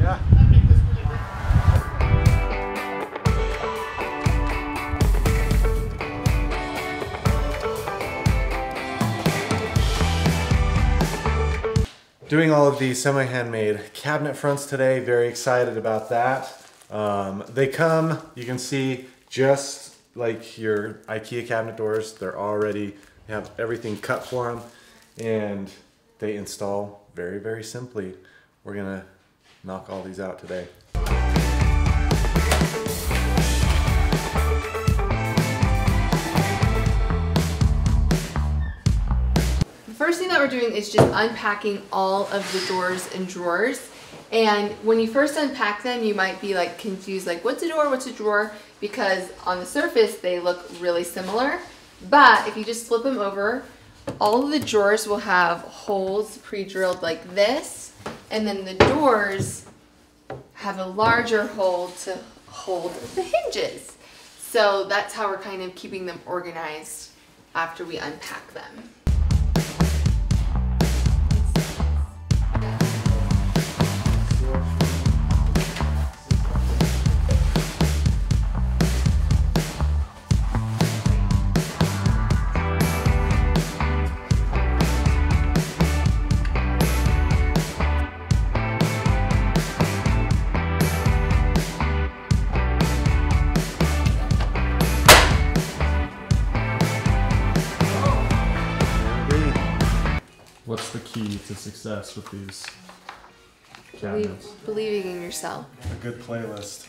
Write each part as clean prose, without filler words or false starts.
Yeah. Doing all of these semi-handmade cabinet fronts today. Very excited about that. They come, you can see, just like your Ikea cabinet doors. They're already, they have everything cut for them, and they install very, very simply. We're gonna knock all these out today. First thing that we're doing is just unpacking all of the doors and drawers. And when you first unpack them, you might be like confused, like what's a door, what's a drawer? Because on the surface, they look really similar. But if you just flip them over, all of the drawers will have holes pre-drilled like this. And then the doors have a larger hole to hold the hinges. So that's how we're kind of keeping them organized after we unpack them. What's the key to success with these cabinets? Believing in yourself. A good playlist.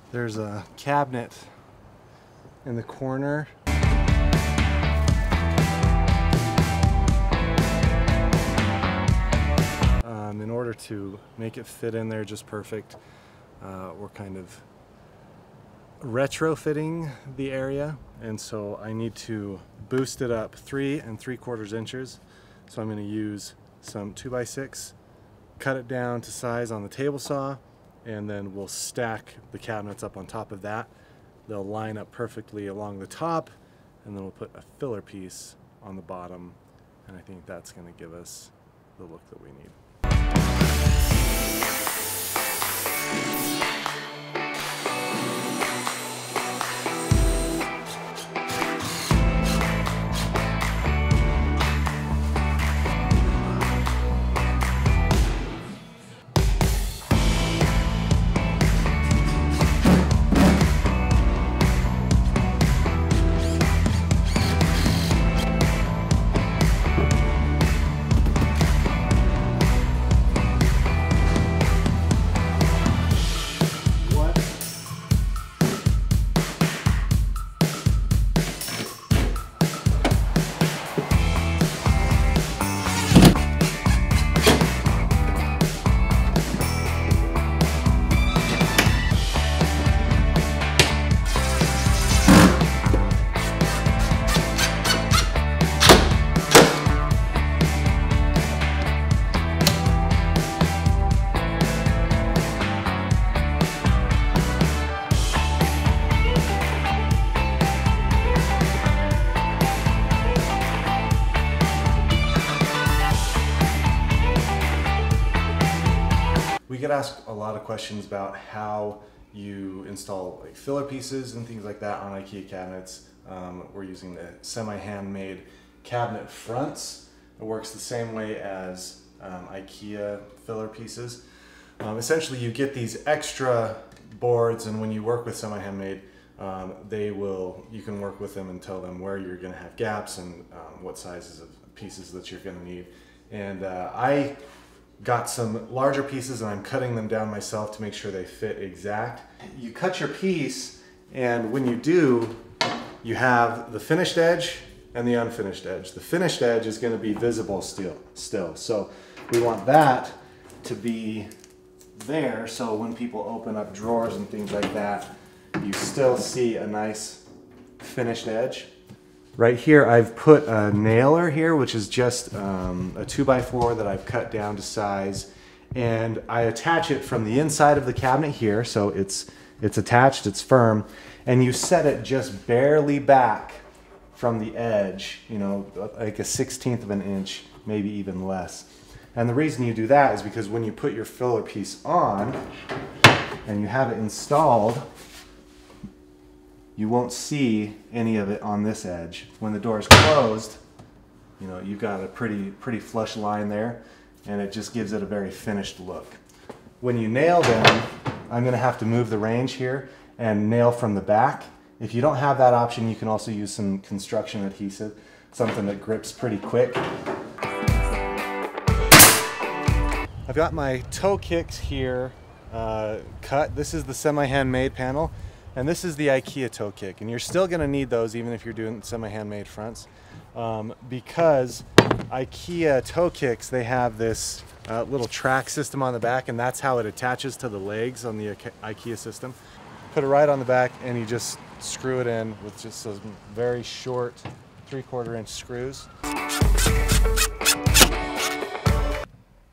There's a cabinet in the corner. In order to make it fit in there just perfect, we're kind of retrofitting the area, and so I need to boost it up 3 3/4 inches. So I'm going to use some 2x6, cut it down to size on the table saw, and then we'll stack the cabinets up on top of that. They'll line up perfectly along the top, and then we'll put a filler piece on the bottom, and I think that's going to give us the look that we need. get asked a lot of questions about how you install like filler pieces and things like that on IKEA cabinets. We're using the semi-handmade cabinet fronts. It works the same way as IKEA filler pieces. Essentially, you get these extra boards, and when you work with semi-handmade, you can work with them and tell them where you're going to have gaps and what sizes of pieces that you're going to need. And I got some larger pieces and I'm cutting them down myself to make sure they fit exact. You cut your piece, and when you do, you have the finished edge and the unfinished edge. The finished edge is going to be visible still. So we want that to be there, so when people open up drawers and things like that, you still see a nice finished edge. Right here I've put a nailer here, which is just a 2x4 that I've cut down to size, and I attach it from the inside of the cabinet here, so it's attached, it's firm, and you set it just barely back from the edge, you know, like a 1/16 of an inch, maybe even less. And the reason you do that is because when you put your filler piece on and you have it installed, you won't see any of it on this edge. When the door is closed, you know, you've got a pretty flush line there, and it just gives it a very finished look. When you nail them, I'm gonna have to move the range here and nail from the back. If you don't have that option, you can also use some construction adhesive, something that grips pretty quick. I've got my toe kicks here cut. This is the semi-handmade panel, and this is the IKEA toe kick. And you're still gonna need those even if you're doing semi-handmade fronts, because IKEA toe kicks, they have this little track system on the back, and that's how it attaches to the legs on the IKEA system. Put it right on the back, and you just screw it in with just those very short 3/4 inch screws.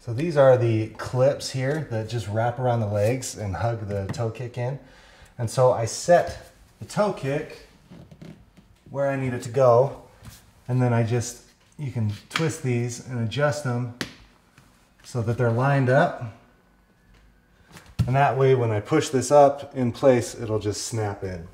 So these are the clips here that just wrap around the legs and hug the toe kick in. And so I set the toe kick where I need it to go, and then you can twist these and adjust them so that they're lined up. And that way when I push this up in place, it'll just snap in.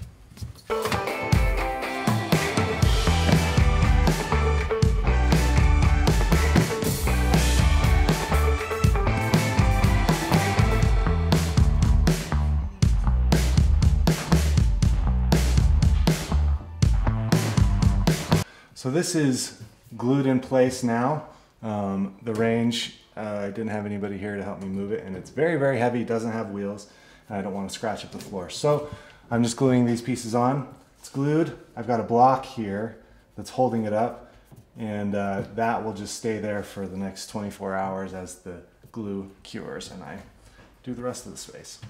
So this is glued in place now. The range, I didn't have anybody here to help me move it, and it's very, very heavy, doesn't have wheels, and I don't want to scratch up the floor. So I'm just gluing these pieces on. It's glued. I've got a block here that's holding it up, and that will just stay there for the next 24 hours as the glue cures and I do the rest of the space.